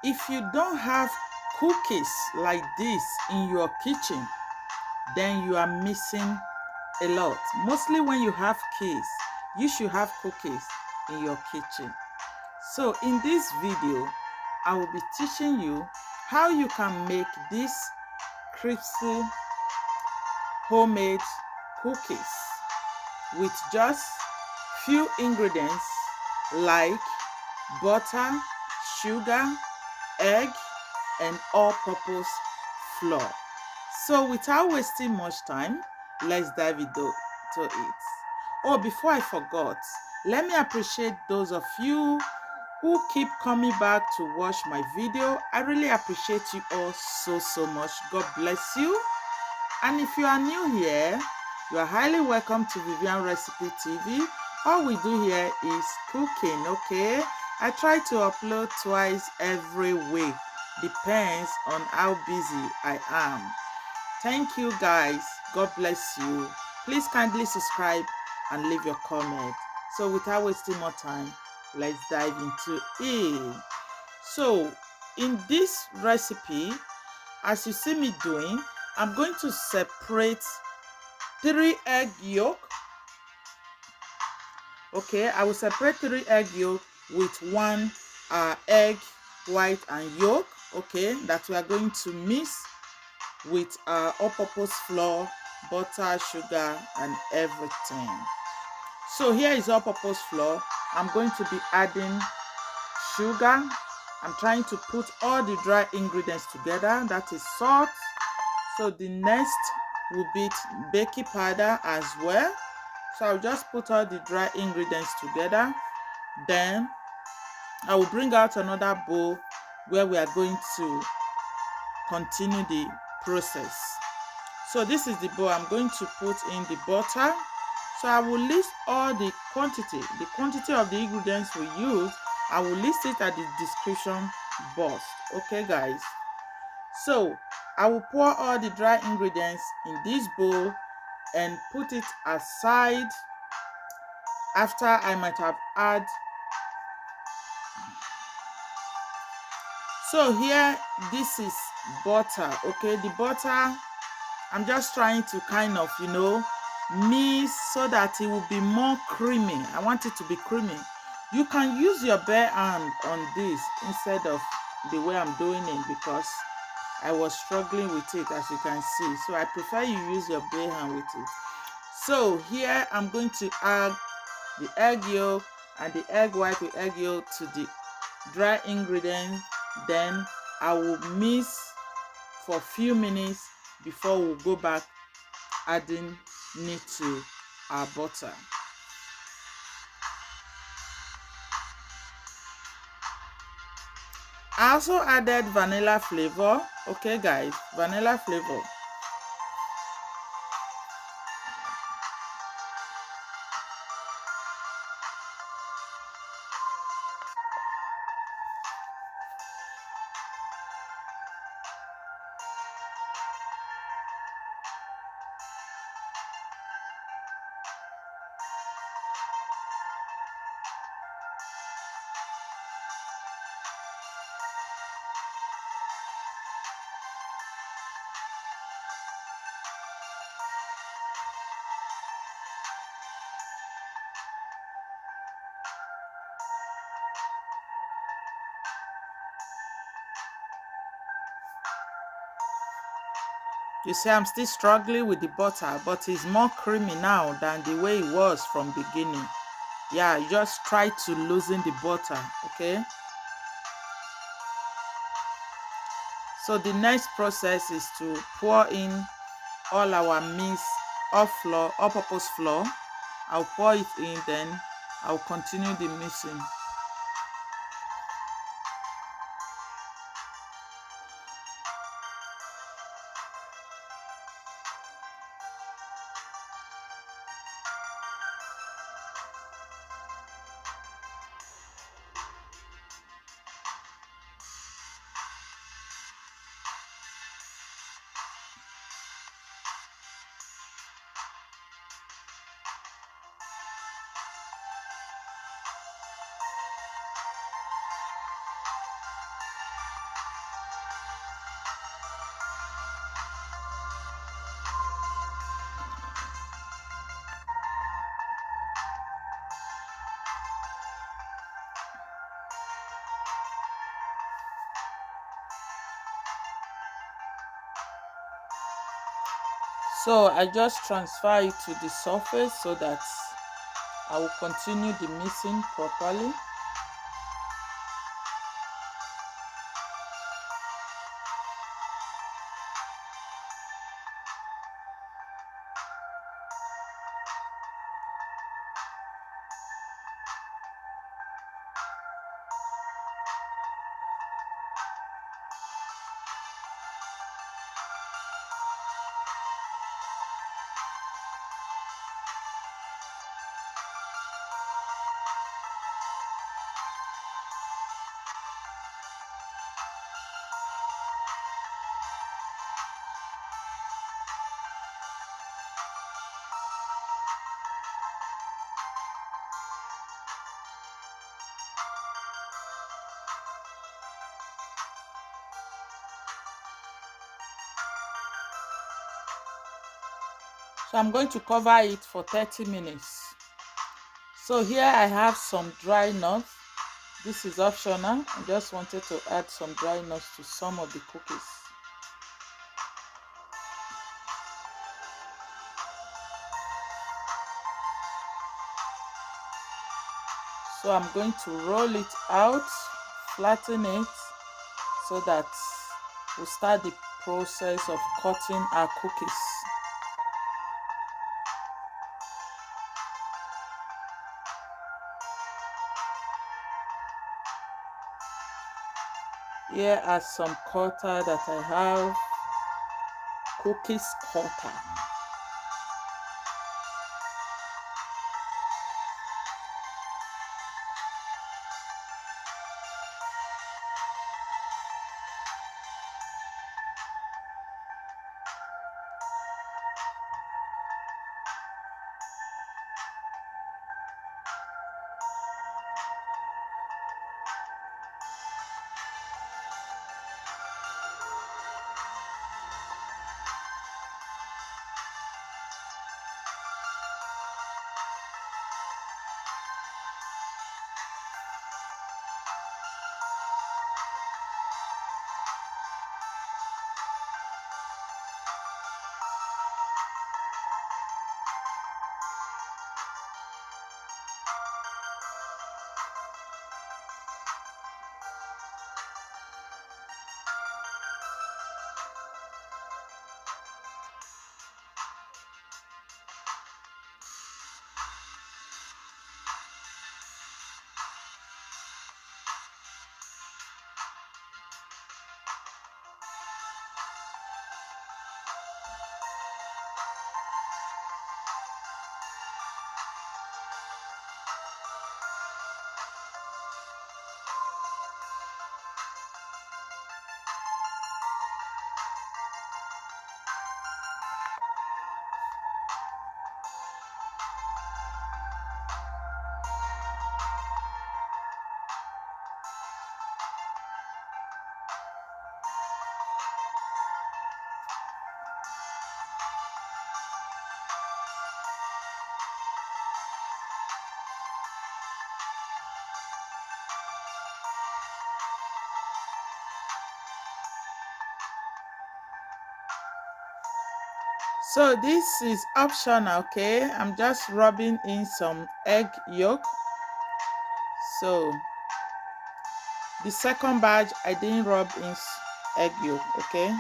If you don't have cookies like this in your kitchen, then you are missing a lot. Mostly when you have kids, you should have cookies in your kitchen. So in this video, I will be teaching you how you can make these crispy homemade cookies with just few ingredients like butter, sugar, egg, and all-purpose flour. So without wasting much time, let's dive into it. Oh, before I forgot, let me appreciate those of you who keep coming back to watch my video. I really appreciate you all so much. God bless you. And if you are new here, you are highly welcome to Vivian Recipe TV. All we do here is cooking, okay? I try to upload twice every week. Depends on how busy I am. Thank you guys. God bless you. Please kindly subscribe and leave your comment. So without wasting more time, let's dive into it. So in this recipe, as you see me doing, I'm going to separate 3 egg yolk. Okay, I will separate 3 egg yolk with 1 egg white and yolk. Okay, that we are going to mix with all-purpose flour, butter, sugar, and everything. So here is all-purpose flour. I'm going to be adding sugar. I'm trying to put all the dry ingredients together. That is salt. So the next will be baking powder as well. So I'll just put all the dry ingredients together. Then I will bring out another bowl where we are going to continue the process. So this is the bowl I'm going to put in the butter. So I will list all the quantity of the ingredients we use. I will list it at the description box. Okay guys, so I will pour all the dry ingredients in this bowl and put it aside. After I might have add, so here this is butter. Okay, the butter I'm just trying to kind of mix so that it will be more creamy. I want it to be creamy. You can use your bare hand on this instead of the way I'm doing it, because I was struggling with it, as you can see. So I prefer you use your bare hand with it. So here I'm going to add the egg yolk and the egg white with egg yolk to the dry ingredients. Then I will mix for a few minutes before we go back adding it to our butter. I also added vanilla flavor. Okay guys, vanilla flavor. You see, I'm still struggling with the butter, but it's more creamy now than the way it was from beginning. Yeah, you just try to loosen the butter, okay? So the next process is to pour in all our mix of flour, all-purpose flour. I'll pour it in, then I'll continue the mixing. So I just transfer it to the surface so that I will continue the mixing properly. So I'm going to cover it for 30 minutes. So here I have some dry nuts. This is optional. I just wanted to add some dry nuts to some of the cookies. So I'm going to roll it out, flatten it, so that we'll start the process of cutting our cookies. Here are some cutter that I have, cookies cutter. So this is optional, okay? I'm just rubbing in some egg yolk. So the second batch, I didn't rub in egg yolk, okay?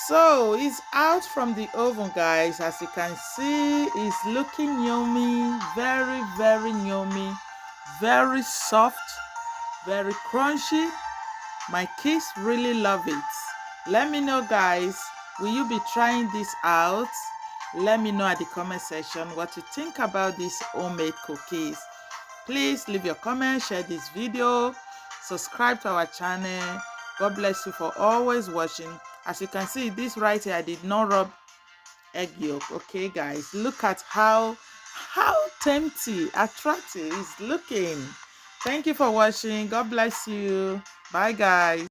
So it's out from the oven, guys. As you can see, it's looking yummy, very, very yummy, very soft, very crunchy. My kids really love it. Let me know, guys, will you be trying this out? Let me know at the comment section what you think about these homemade cookies. Please leave your comment, share this video, subscribe to our channel. God bless you for always watching. As you can see, this right here, I did not rub egg yolk. Okay, guys, look at how tempting, attractive it's looking. Thank you for watching. God bless you. Bye, guys.